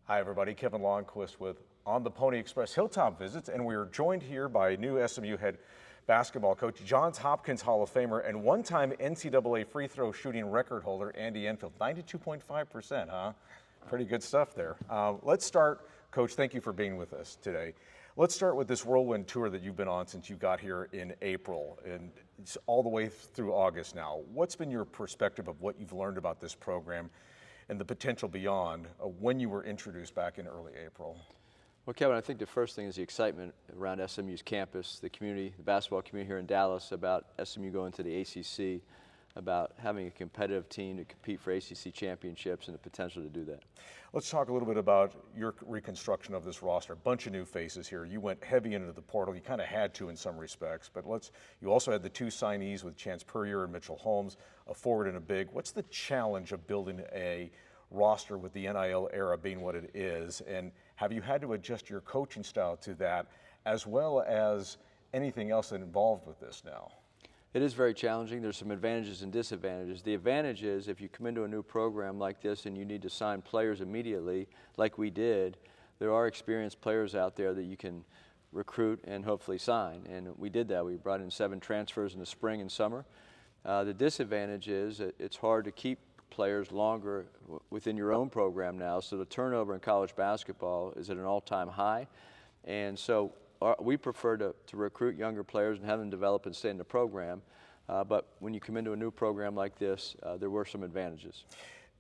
Hi, everybody. Kevin Longquist with On the Pony Express Hilltop Visits, and we are joined here by new SMU head basketball coach, Johns Hopkins Hall of Famer, and one-time NCAA free throw shooting record holder, Andy Enfield. 92.5%, huh? Pretty good stuff there. Let's start, Coach, thank you for being with us today. Let's start with this whirlwind tour that you've been on since you got here in April, and it's all the way through August now. What's been your perspective of what you've learned about this program and the potential beyond when you were introduced back in early April? Well, Kevin, I think the first thing is the excitement around SMU's campus, the community, the basketball community here in Dallas about SMU going to the ACC, about having a competitive team to compete for ACC championships and the potential to do that. Let's talk a little bit about your reconstruction of this roster. A bunch of new faces here. You went heavy into the portal. You kind of had to in some respects, but you also had the two signees with Chance Purrier and Mitchell Holmes, a forward and a big. What's the challenge of building a roster with the NIL era being what it is, and have you had to adjust your coaching style to that, as well as anything else that involved with this now? It is very challenging. There's some advantages and disadvantages. The advantage is if you come into a new program like this and you need to sign players immediately, like we did, there are experienced players out there that you can recruit and hopefully sign, and we did that. We brought in 7 transfers in the spring and summer. The disadvantage is it's hard to keep players longer within your own program now, so the turnover in college basketball is at an all-time high, and so we prefer to recruit younger players and have them develop and stay in the program, but when you come into a new program like this, there were some advantages.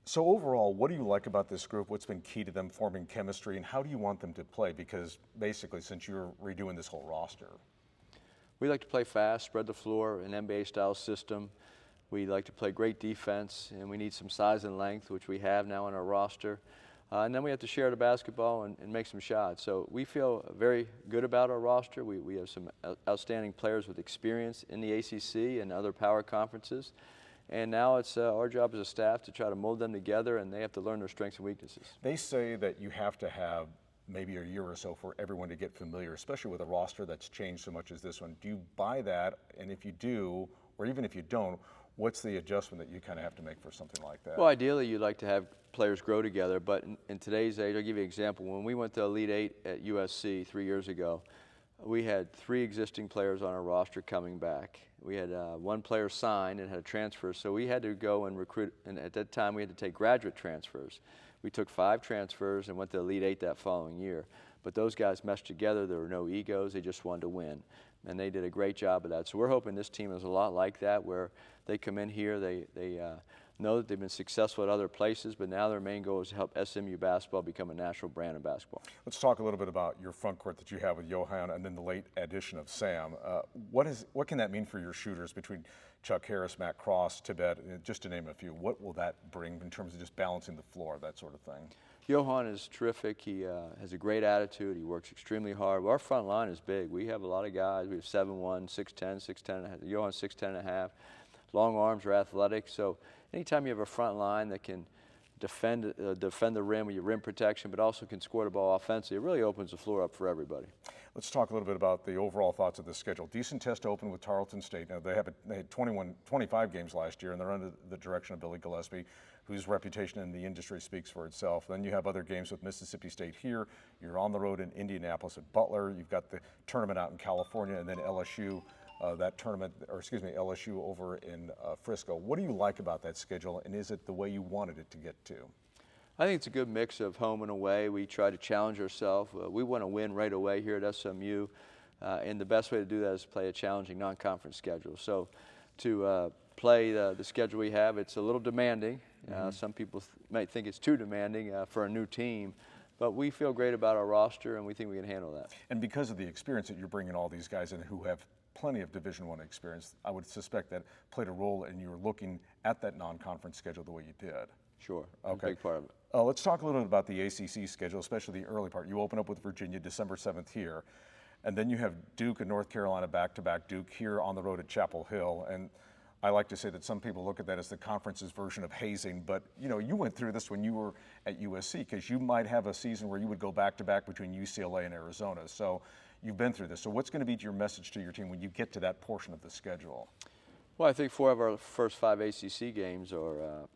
So overall, what do you like about this group? What's been key to them forming chemistry, and how do you want them to play? Because basically, since you're redoing this whole roster. We like to play fast, spread the floor, an NBA-style system. We like to play great defense, and we need some size and length, which we have now on our roster. And then we have to share the basketball and make some shots. So we feel very good about our roster. We have some outstanding players with experience in the ACC and other power conferences. And now it's our job as a staff to try to mold them together, and they have to learn their strengths and weaknesses. They say that you have to have maybe a year or so for everyone to get familiar, especially with a roster that's changed so much as this one. Do you buy that? And if you do, or even if you don't, what's the adjustment that you kind of have to make for something like that? Well, ideally, you'd like to have players grow together, but in today's age, I'll give you an example. When we went to Elite 8 at USC 3 years ago, we had 3 existing players on our roster coming back. We had 1 player signed and had a transfer, so we had to go and recruit, and at that time we had to take graduate transfers. We took 5 transfers and went to Elite 8 that following year. But those guys meshed together. There were no egos. They just wanted to win. And they did a great job of that. So we're hoping this team is a lot like that, where they come in here, they know that they've been successful at other places, but now their main goal is to help SMU basketball become a national brand of basketball. Let's talk a little bit about your front court that you have with Johan and then the late addition of Sam. What can that mean for your shooters between Chuck Harris, Matt Cross, Tibet, just to name a few? What will that bring in terms of just balancing the floor, that sort of thing? Johan is terrific. He has a great attitude. He works extremely hard. Our front line is big. We have a lot of guys. We have 7'1", 6'10", 6'10". Johan's 6'10.5". Long arms, are athletic. So anytime you have a front line that can defend the rim with your rim protection, but also can score the ball offensively, it really opens the floor up for everybody. Let's talk a little bit about the overall thoughts of the schedule. Decent test to open with Tarleton State. Now they had 25 games last year, and they're under the direction of Billy Gillespie, whose reputation in the industry speaks for itself. Then you have other games with Mississippi State here. You're on the road in Indianapolis at Butler. You've got the tournament out in California, and then LSU. LSU over in Frisco. What do you like about that schedule, and is it the way you wanted it to get to? I think it's a good mix of home and away. We try to challenge ourselves. We want to win right away here at SMU, and the best way to do that is play a challenging non-conference schedule. So to play the schedule we have, it's a little demanding. Some people might think it's too demanding for a new team, but we feel great about our roster, and we think we can handle that. And because of the experience that you're bringing all these guys in who have plenty of Division I experience, I would suspect that played a role in you looking at that non-conference schedule the way you did. Sure, okay. A big part of it. Let's talk a little bit about the ACC schedule, especially the early part. You open up with Virginia December 7th here, and then you have Duke and North Carolina back-to-back, Duke here on the road at Chapel Hill. And I like to say that some people look at that as the conference's version of hazing, but you know, you went through this when you were at USC, because you might have a season where you would go back-to-back between UCLA and Arizona. So you've been through this. So what's going to be your message to your team when you get to that portion of the schedule? Well, I think 4 of our first 5 ACC games are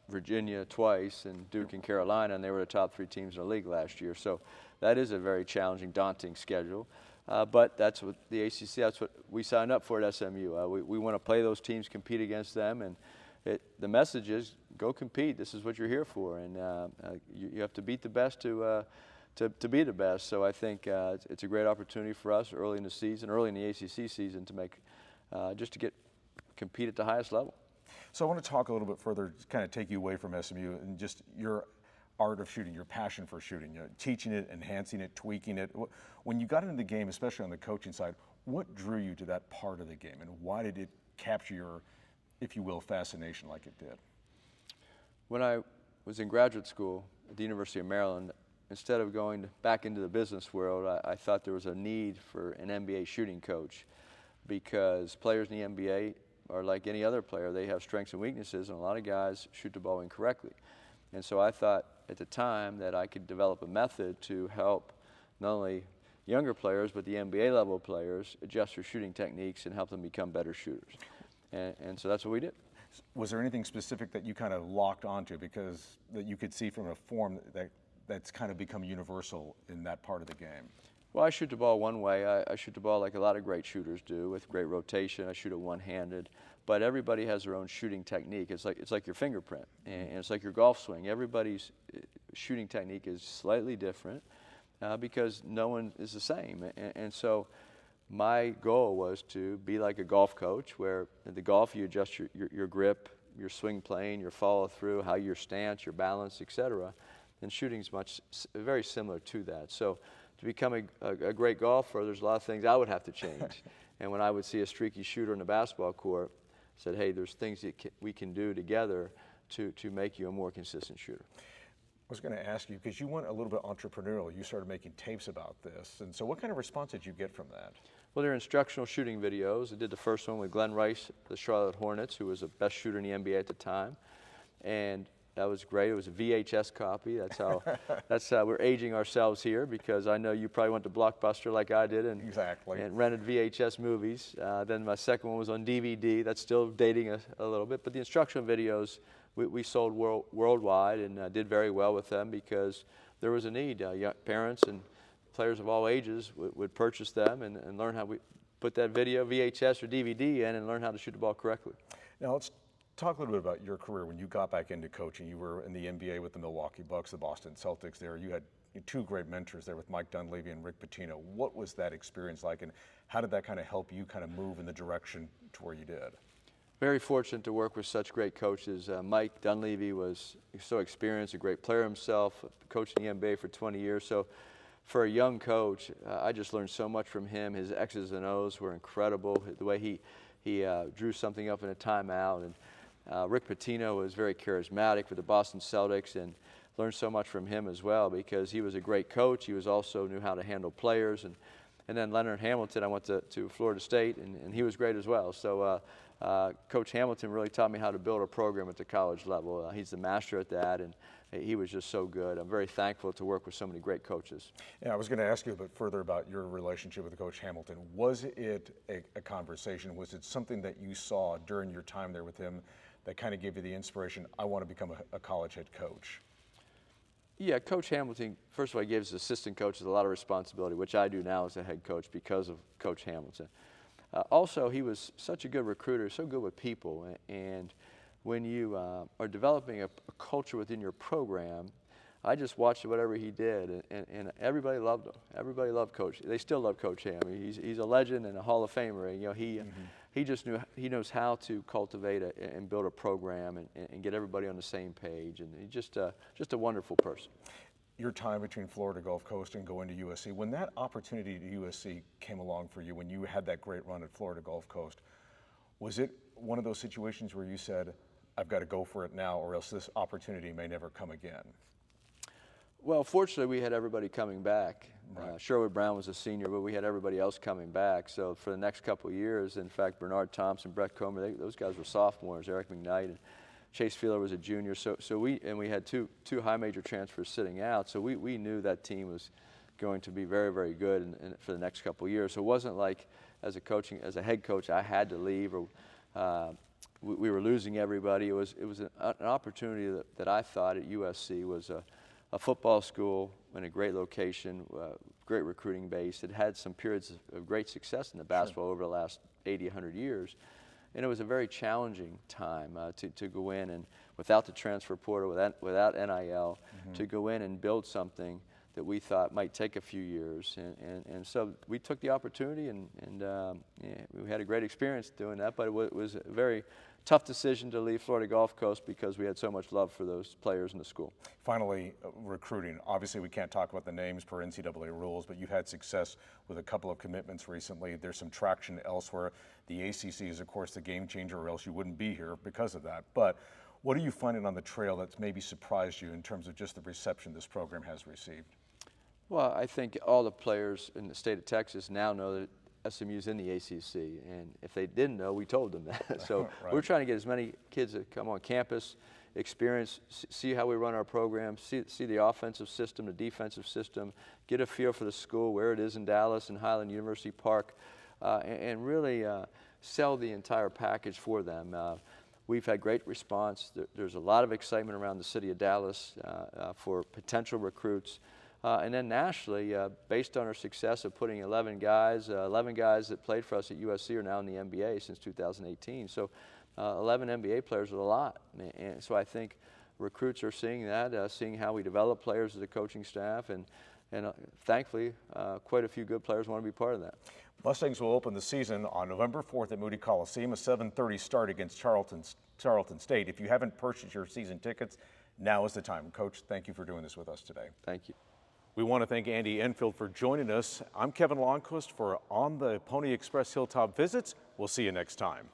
Virginia twice and Duke and Carolina, and they were the top 3 teams in the league last year. So that is a very challenging, daunting schedule. But that's what the ACC, that's what we signed up for at SMU. We want to play those teams, compete against them, and the message is go compete. This is what you're here for, and you have to beat the best to be the best. So I think it's a great opportunity for us early in the season, early in the ACC season, to make just to compete at the highest level. So I want to talk a little bit further, kind of take you away from SMU and just your art of shooting, your passion for shooting, teaching it, enhancing it, tweaking it. When you got into the game, especially on the coaching side, what drew you to that part of the game, and why did it capture your, if you will, fascination like it did? When I was in graduate school at the University of Maryland, instead of going back into the business world, I thought there was a need for an NBA shooting coach, because players in the NBA are like any other player. They have strengths and weaknesses, and a lot of guys shoot the ball incorrectly. And so I thought at the time that I could develop a method to help not only younger players, but the NBA level players adjust their shooting techniques and help them become better shooters. And so that's what we did. Was there anything specific that you kind of locked onto, because that you could see from a form that's kind of become universal in that part of the game? Well, I shoot the ball one way. I shoot the ball like a lot of great shooters do, with great rotation. I shoot it one-handed. But everybody has their own shooting technique. It's like your fingerprint, and it's like your golf swing. Everybody's shooting technique is slightly different because no one is the same. And so my goal was to be like a golf coach, where in the golf you adjust your grip, your swing plane, your follow through, how your stance, your balance, etc. And shooting's very similar to that. So to become a great golfer, there's a lot of things I would have to change. And when I would see a streaky shooter in the basketball court, I said, hey, there's things that we can do together to make you a more consistent shooter. I was going to ask you, because you went a little bit entrepreneurial. You started making tapes about this. And so what kind of response did you get from that? Well, they're instructional shooting videos. I did the first one with Glenn Rice, the Charlotte Hornets, who was the best shooter in the NBA at the time. And that was great. It was a VHS copy. That's how we're aging ourselves here, because I know you probably went to Blockbuster like I did and rented VHS movies. Then my second one was on DVD. That's still dating us a little bit. But the instructional videos we sold worldwide and did very well with them, because there was a need. Young parents and players of all ages would purchase them and learn how we put that video, VHS or DVD in, and learn how to shoot the ball correctly. Now let's talk a little bit about your career when you got back into coaching. You were in the NBA with the Milwaukee Bucks, the Boston Celtics there. You had 2 great mentors there with Mike Dunleavy and Rick Pitino. What was that experience like, and how did that kind of help you kind of move in the direction to where you did? Very fortunate to work with such great coaches. Mike Dunleavy was so experienced, a great player himself, coached in the NBA for 20 years. So for a young coach, I just learned so much from him. His X's and O's were incredible. The way he drew something up in a timeout. And Rick Pitino was very charismatic with the Boston Celtics, and learned so much from him as well, because he was a great coach. He was also knew how to handle players. And then Leonard Hamilton, I went to Florida State, and he was great as well. So Coach Hamilton really taught me how to build a program at the college level. He's the master at that, and he was just so good. I'm very thankful to work with so many great coaches. Yeah, I was going to ask you a bit further about your relationship with Coach Hamilton. Was it a conversation? Was it something that you saw during your time there with him that kind of gave you the inspiration, I want to become a college head coach? Yeah, Coach Hamilton, first of all, he gave his assistant coaches a lot of responsibility, which I do now as a head coach because of Coach Hamilton. Also, he was such a good recruiter, so good with people. And when you are developing a culture within your program, I just watched whatever he did, and everybody loved him. Everybody loved Coach. They still love Coach Ham. He's a legend and a Hall of Famer. And, he just knows how to cultivate and build a program and get everybody on the same page. And he's just a wonderful person. Your time between Florida Gulf Coast and going to USC, when that opportunity to USC came along for you, when you had that great run at Florida Gulf Coast, was it one of those situations where you said, I've got to go for it now, or else this opportunity may never come again? Well, fortunately, we had everybody coming back. Right. Sherwood Brown was a senior, but we had everybody else coming back. So for the next couple of years, in fact, Bernard Thompson, Brett Comer, those guys were sophomores. Eric McKnight and Chase Fielder was a junior. So we had two high major transfers sitting out. So we knew that team was going to be very, very good for the next couple of years. So it wasn't like as a head coach, I had to leave or we were losing everybody. It was an opportunity that I thought at USC was a football school in a great location, great recruiting base. It had some periods of great success in the basketball over the last 80, 100 years. And it was a very challenging time to go in and, without the transfer portal, without NIL, to go in and build something that we thought might take a few years. And so we took the opportunity, and we had a great experience doing that, but it was a very tough decision to leave Florida Gulf Coast because we had so much love for those players in the school. Finally, Recruiting. Obviously, we can't talk about the names per NCAA rules, but you've had success with a couple of commitments recently. There's some traction elsewhere. The ACC is, of course, the game changer, or else you wouldn't be here because of that. But what are you finding on the trail that's maybe surprised you in terms of just the reception this program has received? Well, I think all the players in the state of Texas now know that SMU's in the ACC, and if they didn't know, we told them that. So right. We're trying to get as many kids that come on campus, experience, see how we run our program, see the offensive system, the defensive system, get a feel for the school, where it is in Dallas and Highland University Park, and really sell the entire package for them. We've had great response. There's a lot of excitement around the city of Dallas for potential recruits. And then nationally, based on our success of putting 11 guys that played for us at USC are now in the NBA since 2018. So 11 NBA players is a lot. And so I think recruits are seeing that, seeing how we develop players as a coaching staff, and thankfully, quite a few good players want to be part of that. Mustangs will open the season on November 4th at Moody Coliseum, a 7:30 start against Charlton State. If you haven't purchased your season tickets, now is the time. Coach, thank you for doing this with us today. Thank you. We want to thank Andy Enfield for joining us. I'm Kevin Longquist for On the Pony Express Hilltop Visits. We'll see you next time.